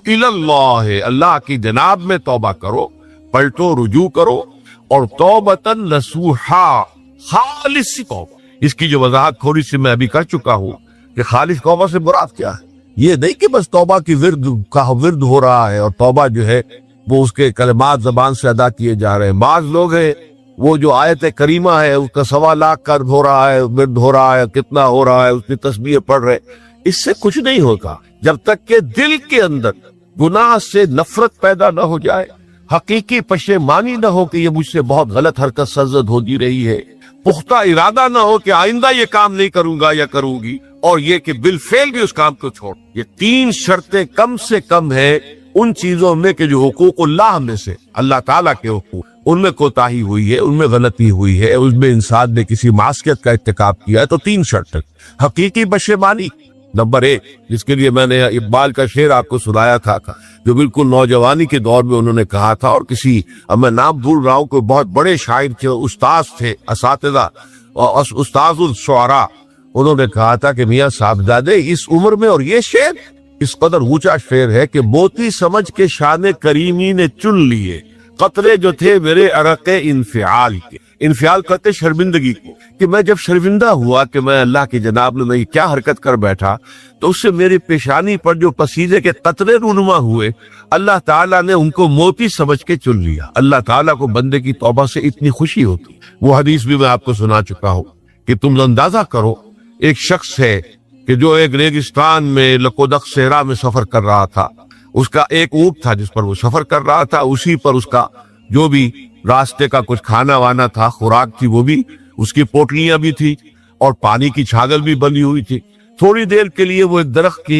الی اللہ، اللہ کی جناب میں توبہ کرو، پلٹو، رجوع کرو، اور توبۃ نصوحا، خالص توبہ. اس کی جو وضاحت تھوڑی سی میں ابھی کر چکا ہوں کہ خالص توبہ سے مراد کیا ہے. یہ نہیں کہ بس توبہ کی ورد ہو رہا ہے اور توبہ جو ہے وہ اس کے کلمات زبان سے ادا کیے جا رہے ہیں. بعض لوگ ہیں وہ جو آیت کریمہ ہے اس کا 1.25 لاکھ قرض ہو رہا ہے، ورد ہو رہا ہے، کتنا ہو رہا ہے، اس کی تسبیح پڑھ رہے. اس سے کچھ نہیں ہوگا جب تک کہ دل کے اندر گناہ سے نفرت پیدا نہ ہو جائے، حقیقی پشیمانی نہ ہو کہ یہ مجھ سے بہت غلط حرکت سرزد ہوتی رہی ہے، پختہ ارادہ نہ ہو کہ آئندہ یہ کام نہیں کروں گا یا کروں گی، اور یہ کہ بالفعل بھی اس کام کو چھوڑ. یہ 3 شرطیں کم سے کم ہے ان چیزوں میں کہ جو حقوق اللہ میں سے، اللہ تعالیٰ کے حقوق، ان میں کوتاہی ہوئی ہے، ان میں غلطی ہوئی ہے، اس میں انسان نے کسی معصیت کا ارتکاب کیا ہے. تو 3 شرط. حقیقی پشیمانی نمبر 1، جس کے لیے میں نے اقبال کا شعر آپ کو سنایا تھا جو بالکل نوجوانی کے دور میں انہوں نے کہا تھا، اور کسی اب میں نام بھول رہا ہوں، کوئی بہت بڑے شاعر تھے، استاذ تھے، اساتذہ اور استاذ الشعراء، انہوں نے کہا تھا کہ میاں صاحبزادے اس عمر میں، اور یہ شعر اس قدر اونچا شعر ہے کہ موتی سمجھ کے شان کریمی نے چن لیے قطرے جو تھے میرے عرق انفعال کے. انفعال کہتے شرمندگی کو، کہ میں جب شرمندہ ہوا کہ میں اللہ کی جناب میں کیا حرکت کر بیٹھا، تو اس سے میری پیشانی پر جو پسینے کے قطرے رونما ہوئے، اللہ تعالیٰ نے ان کو موتی سمجھ کے چن لیا. اللہ تعالیٰ کو بندے کی توبہ سے اتنی خوشی ہوتی. وہ حدیث بھی میں آپ کو سنا چکا ہوں کہ تم اندازہ کرو، ایک شخص ہے کہ جو ایک ریگستان میں لقودق صحرا میں سفر کر رہا تھا، اس کا ایک اونٹ تھا جس پر وہ سفر کر رہا تھا، اسی پر اس کا جو بھی راستے کا کچھ کھانا وانا تھا، خوراک تھی، وہ بھی اس کی پوٹلیاں بھی تھی اور پانی کی چھاگل بھی بنی ہوئی تھی. تھوڑی دیر کے لیے وہ ایک درخت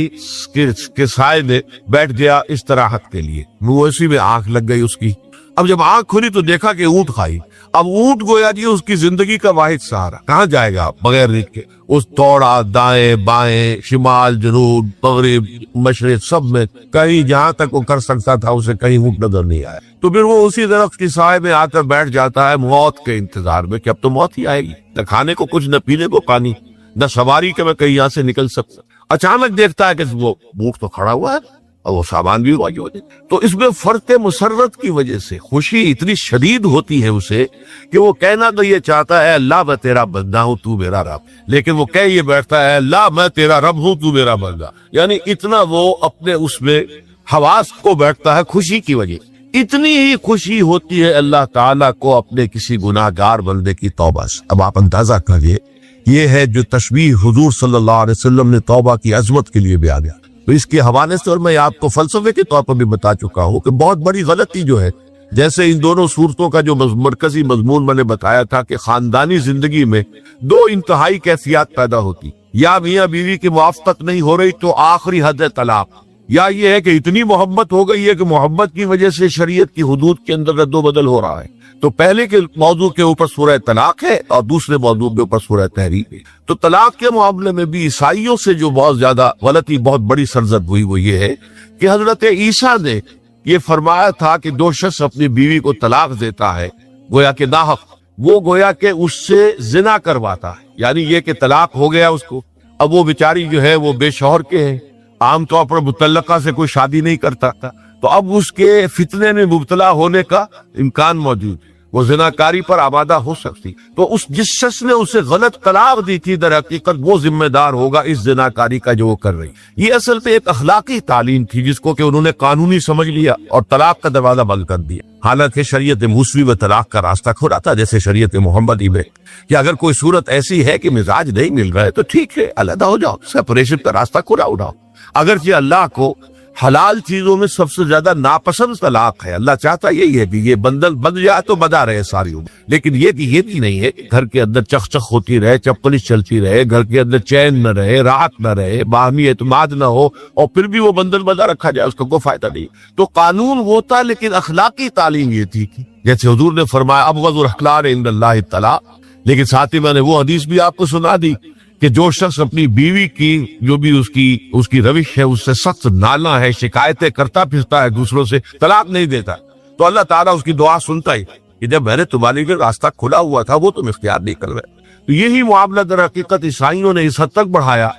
کے سائے میں بیٹھ گیا استراحت کے لیے. مویشی میں آنکھ لگ گئی اس کی. اب جب آنکھ کھلی تو دیکھا کہ اونٹ کھائی. اب اونٹ گویا جی اس کی زندگی کا واحد سہارا. کہاں جائے گا بغیر ریت کے؟ اس دوڑا دائیں بائیں، شمال جنوب مغرب مشرق، سب میں کہیں جہاں تک وہ کر سکتا تھا اسے کہیں اونٹ نظر نہیں آیا. تو پھر وہ اسی درخت کی سائے میں آ کر بیٹھ جاتا ہے موت کے انتظار میں کہ اب تو موت ہی آئے گی. نہ کھانے کو کچھ، نہ پینے کو پانی، نہ سواری کہ میں کہیں یہاں سے نکل سکتا. اچانک دیکھتا ہے کہ وہ اونٹ تو کھڑا ہوا ہے، اور وہ سامان بھی واجب ہو جائے. تو اس میں فرق مسرت کی وجہ سے خوشی اتنی شدید ہوتی ہے اسے کہ وہ کہنا تو یہ چاہتا ہے اللہ میں تیرا بندہ ہوں تو میرا رب، لیکن وہ کہہ یہ بیٹھتا ہے اللہ میں تیرا رب ہوں تو میرا بندہ. یعنی اتنا وہ اپنے اس میں حواس کو بیٹھتا ہے خوشی کی وجہ. اتنی ہی خوشی ہوتی ہے اللہ تعالیٰ کو اپنے کسی گناہ گار بندے کی توبہ سے. اب آپ اندازہ کریے، یہ ہے جو تشبیہ حضور صلی اللہ علیہ وسلم نے توبہ کی عظمت کے لیے بیان کیا. تو اس کے حوالے سے اور میں آپ کو فلسفے کے طور پر بھی بتا چکا ہوں کہ بہت بڑی غلطی جو ہے، جیسے ان دونوں صورتوں کا جو مرکزی مضمون میں نے بتایا تھا کہ خاندانی زندگی میں دو انتہائی کیفیات پیدا ہوتی، یا میاں بیوی کی موافقت نہیں ہو رہی تو آخری حد ہے طلاق، یا یہ ہے کہ اتنی محبت ہو گئی ہے کہ محبت کی وجہ سے شریعت کی حدود کے اندر رد و بدل ہو رہا ہے. تو پہلے کے موضوع کے اوپر سورہ طلاق ہے اور دوسرے موضوع کے اوپر سورہ تحریم ہے. تو طلاق کے معاملے میں بھی عیسائیوں سے جو بہت زیادہ غلطی، بہت بڑی سرزد ہوئی، وہ یہ ہے کہ حضرت عیسیٰ نے یہ فرمایا تھا کہ جو شخص اپنی بیوی کو طلاق دیتا ہے گویا کہ ناحق، وہ گویا کہ اس سے زنا کرواتا ہے. یعنی یہ کہ طلاق ہو گیا اس کو، اب وہ بیچاری جو ہے وہ بے شوہر کے ہیں، عام طور پر متعلقہ سے کوئی شادی نہیں کرتا تھا، تو اب اس کے فتنے میں مبتلا ہونے کا امکان موجود، وہ زناکاری پر آمادہ ہو سکتی. تو اس جس شخص نے اسے غلط طلاق دی تھی در حقیقت وہ ذمہ دار ہوگا اس زناکاری کا جو وہ کر رہی. یہ اصل میں ایک اخلاقی تعلیم تھی جس کو کہ انہوں نے قانونی سمجھ لیا اور طلاق کا دروازہ بند کر دیا. حالانکہ شریعت موسوی و طلاق کا راستہ کھولا تھا، جیسے شریعت محمدی میں کہ اگر کوئی صورت ایسی ہے کہ مزاج نہیں مل رہا ہے تو ٹھیک ہے، علیحدہ ہو جاؤ، سیپریشن کا راستہ کھلا اٹھاؤ. اگرچہ اللہ کو حلال چیزوں میں سب سے زیادہ ناپسند طلاق ہے، اللہ چاہتا یہی ہے کہ یہ بندل بند جائے تو بدا رہے ساری عمر، لیکن یہ بھی نہیں ہے کہ گھر کے اندر چخ چخ ہوتی رہے، چپلش چلتی رہے، گھر کے اندر چین نہ رہے، راحت نہ رہے، باہمی اعتماد نہ ہو اور پھر بھی وہ بندل بدا رکھا جائے، اس کا کوئی فائدہ نہیں. تو قانون وہ تھا، لیکن اخلاقی تعلیم یہ تھی کہ جیسے حضور نے فرمایا ابغض الاحلال عند اللہ الطلاق، لیکن ساتھ ہی میں نے وہ حدیث بھی آپ کو سنا دی کہ جو شخص اپنی بیوی کی جو بھی اس کی روش ہے اس سے سخت نالا ہے، شکایتیں کرتا پھرتا ہے دوسروں سے، طلاق نہیں دیتا، تو اللہ تعالیٰ اس کی دعا سنتا ہی کہ جب میں نے تمہارے لیے راستہ کھلا ہوا تھا وہ تم اختیار نہیں کر رہے. تو یہی معاملہ در حقیقت عیسائیوں نے اس حد تک بڑھایا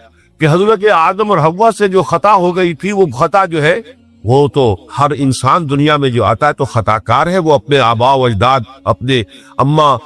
کہ حضرت آدم اور حوا سے جو خطا ہو گئی تھی، وہ خطا جو ہے وہ تو ہر انسان دنیا میں جو آتا ہے تو خطا کار ہے، وہ اپنے آباء و اجداد، اپنے اماں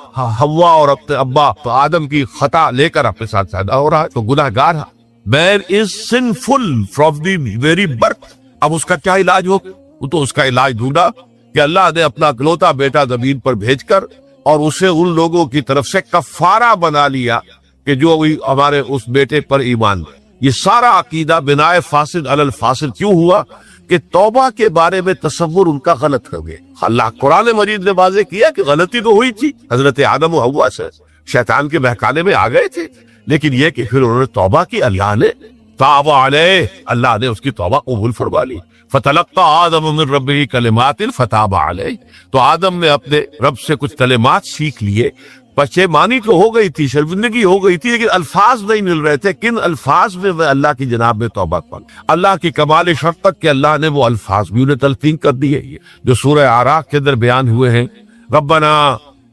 حوا اور اپنے ابا آدم کی خطا لے کر اپنے ساتھ پیدا ہو رہا ہے، تو گناہ گار ہے. Man is sinful from the very birth. اب اس کا کیا علاج ہو؟ وہ تو اس کا علاج ڈھونڈا کہ اللہ نے اپنا اکلوتا بیٹا زمین پر بھیج کر اور اسے ان لوگوں کی طرف سے کفارہ بنا لیا کہ جو ہمارے اس بیٹے پر ایمان. یہ سارا عقیدہ بناء فاسد علی الفاسد کیوں ہوا کہ توبہ کے بارے میں تصور ان کا غلط ہو گیا. اللہ قرآن مجید نے واضح کیا کہ غلطی تو ہوئی تھی، حضرت آدم و حوا سے شیطان کے بہکانے میں آ گئے تھے، لیکن یہ کہ پھر انہوں نے توبہ کی، اللہ نے تاب علیہ، اللہ نے اس کی توبہ قبول فرما لی. فتلقى آدم من ربہ کلمات فتاب علیہ، تو آدم نے اپنے رب سے کچھ کلمات سیکھ لیے. پشیمانی تو ہو گئی تھی، شرمندگی ہو گئی تھی، لیکن الفاظ نہیں مل رہے تھے. کن الفاظ میں وہ اللہ کی جناب میں توبہ کر، اللہ کی کمال شفقت کے اللہ نے وہ الفاظ بھی انہیں تلقین کر دیے جو سورہ اعراف کے اندر بیان ہوئے ہیں. ربنا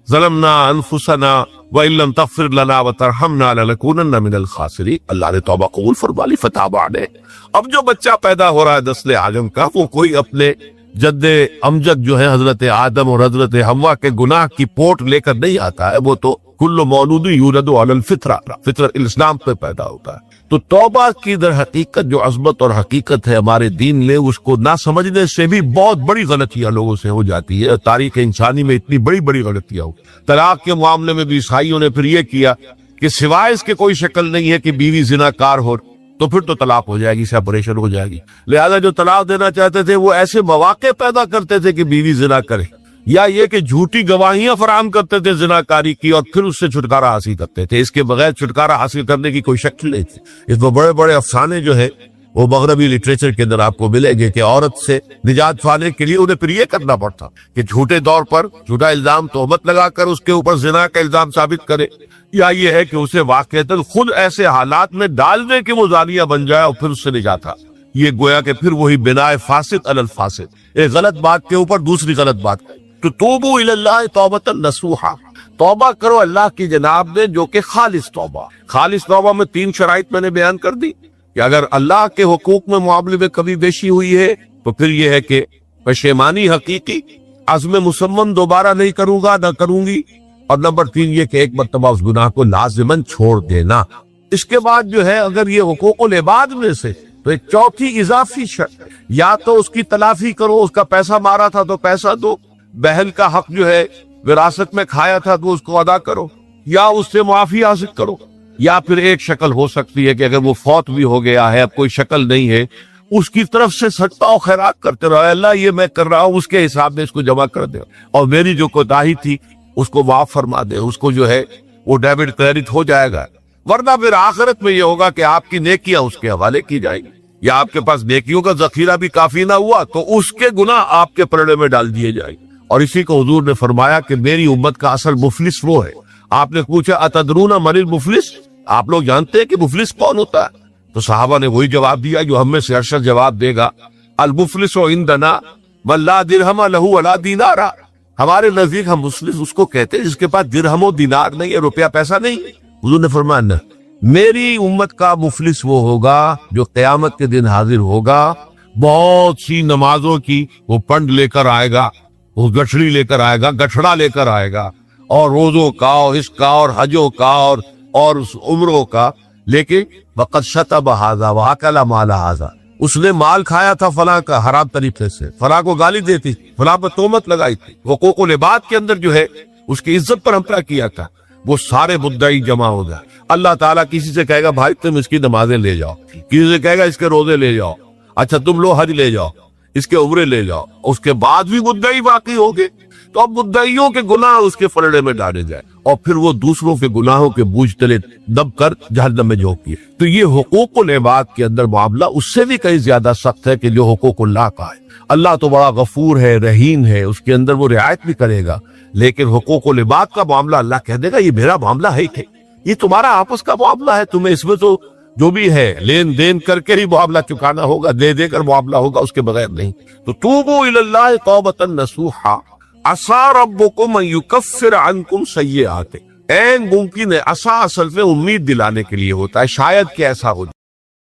ظلمنا انفسنا وان لم تغفر لنا وترحمنا لنكونن من الخاسرین. اللہ نے توبہ قبول فرما لی، فتاب علیہ. اب جو بچہ پیدا ہو رہا ہے نسل آدم کا، وہ کوئی اپنے جد امجد جو ہے حضرت آدم اور حضرت حوا کے گناہ کی پوٹ لے کر نہیں آتا ہے، وہ تو کل مولود یولد علی الفطرہ، فطرت الاسلام پہ پیدا ہوتا ہے. تو توبہ کی در حقیقت جو عظمت اور حقیقت ہے ہمارے دین میں، اس کو نہ سمجھنے سے بھی بہت بڑی غلطیاں لوگوں سے ہو جاتی ہے. تاریخ انسانی میں اتنی بڑی بڑی غلطیاں ہو. طلاق کے معاملے میں بھی عیسائیوں نے پھر یہ کیا کہ سوائے اس کے کوئی شکل نہیں ہے کہ بیوی زناکار ہو تو پھر تو طلاق ہو جائے گی، سیپریشن ہو جائے گی. لہذا جو طلاق دینا چاہتے تھے وہ ایسے مواقع پیدا کرتے تھے کہ بیوی زنا کرے، یا یہ کہ جھوٹی گواہیاں فراہم کرتے تھے زناکاری کی اور پھر اس سے چھٹکارا حاصل کرتے تھے. اس کے بغیر چھٹکارا حاصل کرنے کی کوئی شکل نہیں تھی. اس میں بڑے بڑے افسانے جو ہے وہ مغربی لٹریچر کے اندر آپ کو ملیں گے کہ عورت سے نجات پانے کے لیے انہیں پھر یہ کرنا پڑتا کہ جھوٹے دور پر جھوٹا الزام تہمت لگا کر اس کے اوپر زنا کا الزام ثابت کرے، یا یہ ہے کہ اسے واقعتاً خود ایسے حالات میں ڈال دے کہ وہ زانیہ بن جائے اور پھر اس سے نجات حاصل. یہ گویا کہ پھر وہی بناء فاسد علی الفاسد، ایک غلط بات کے اوپر دوسری غلط بات. تو توبوا الی اللہ توبۃ نصوحا، توبہ کرو اللہ کی جناب میں جو کہ خالص توبہ. خالص توبہ میں 3 شرائط میں نے بیان کر دی کہ اگر اللہ کے حقوق میں معاملے میں کبھی بیشی ہوئی ہے تو پھر یہ ہے کہ پشیمانی حقیقی، عزم مسمم دوبارہ نہیں کروں گا، نہ کروں گی، اور نمبر 3 یہ کہ ایک مرتبہ اس گناہ کو لازماً چھوڑ دینا۔ اس کے بعد جو ہے اگر یہ حقوق العباد میں سے تو ایک چوتھی اضافی شرط، یا تو اس کی تلافی کرو، اس کا پیسہ مارا تھا تو پیسہ دو، بہن کا حق جو ہے وراثت میں کھایا تھا تو اس کو ادا کرو، یا اس سے معافی حاصل کرو، یا پھر ایک شکل ہو سکتی ہے کہ اگر وہ فوت بھی ہو گیا ہے، اب کوئی شکل نہیں ہے، اس کی طرف سے صدقہ و خیرات کرتے رہو، اللہ یہ میں کر رہا ہوں اس کے حساب میں اس کو جمع کر دے، اور میری جو کوتاہی تھی اس کو معاف فرما دے، اس کو جو ہے وہ ڈیبٹ کریڈٹ ہو جائے گا۔ ورنہ پھر آخرت میں یہ ہوگا کہ آپ کی نیکیاں اس کے حوالے کی جائیں گی، یا آپ کے پاس نیکیوں کا ذخیرہ بھی کافی نہ ہوا تو اس کے گناہ آپ کے پلڑے میں ڈال دیے جائیں گے۔ اور اسی کو حضور نے فرمایا کہ میری امت کا اصل مفلس وہ ہے۔ آپ نے پوچھا اتدرون من المفلس، آپ لوگ جانتے ہیں کہ مفلس کون ہوتا ہے؟ تو صحابہ نے وہی جواب دیا جو ہم میں سے ارشد جواب دے گا، المفلس عندنا من لا درہم لہ ولا دینار، ہمارے نزدیک ہم مفلس اس کو کہتے ہیں جس کے پاس درہم و دینار نہیں ہے، روپیہ پیسہ نہیں۔ حضور نے فرمایا نہ، میری امت کا مفلس وہ ہوگا جو قیامت کے دن حاضر ہوگا، بہت سی نمازوں کی وہ پنڈ لے کر آئے گا، وہ گٹھڑی لے کر آئے گا، گٹھڑا لے کر آئے گا، اور روزوں کا اور اس کا اور حجوں کا اور عمروں کا، لیکن وقد شتم ھذا واکل مال ھذا، اس نے مال کھایا تھا فلاں کا حرام طریقے سے، فلاں کو گالی دیتی، فلاں پر تہمت لگائی تھی، حقوق العباد کے اندر جو ہے اس کی عزت پر حملہ کیا تھا، وہ سارے مدعی جمع ہو گئے۔ اللہ تعالیٰ کسی سے کہے گا بھائی تم اس کی نمازیں لے جاؤ، کسی سے کہے گا اس کے روزے لے جاؤ، اچھا تم لو حج لے جاؤ، اس کے عمرے لے جاؤ، اس کے بعد بھی مدعی باقی ہوگے تو اب مدعیوں کے گناہ اس کے پلڑے میں ڈالے جائے، اور پھر وہ دوسروں کے گناہوں کے بوجھ تلے دب کر جہنم میں جھونکیے۔ تو یہ حقوق العباد کے اندر معاملہ اس سے بھی کہیں زیادہ سخت ہے کہ جو حقوق اللہ کا ہے۔ اللہ تو بڑا غفور ہے، رحیم ہے، اس کے اندر وہ رعایت بھی کرے گا، لیکن حقوق العباد کا معاملہ اللہ کہہ دے گا یہ میرا معاملہ ہے کہ یہ تمہارا آپس کا معاملہ ہے، تمہیں اس میں تو جو بھی ہے لین دین کر کے ہی معاملہ چکانا ہوگا، دے دے کر معاملہ ہوگا، اس کے بغیر نہیں۔ تو توبوا الی اللہ توبۃ نصوحا عسى ربکم ان یکفر عنکم سیئاتکم، ممکن ہے عسى اصل میں امید دلانے کے لیے ہوتا ہے، شاید کہ ایسا ہو جائے۔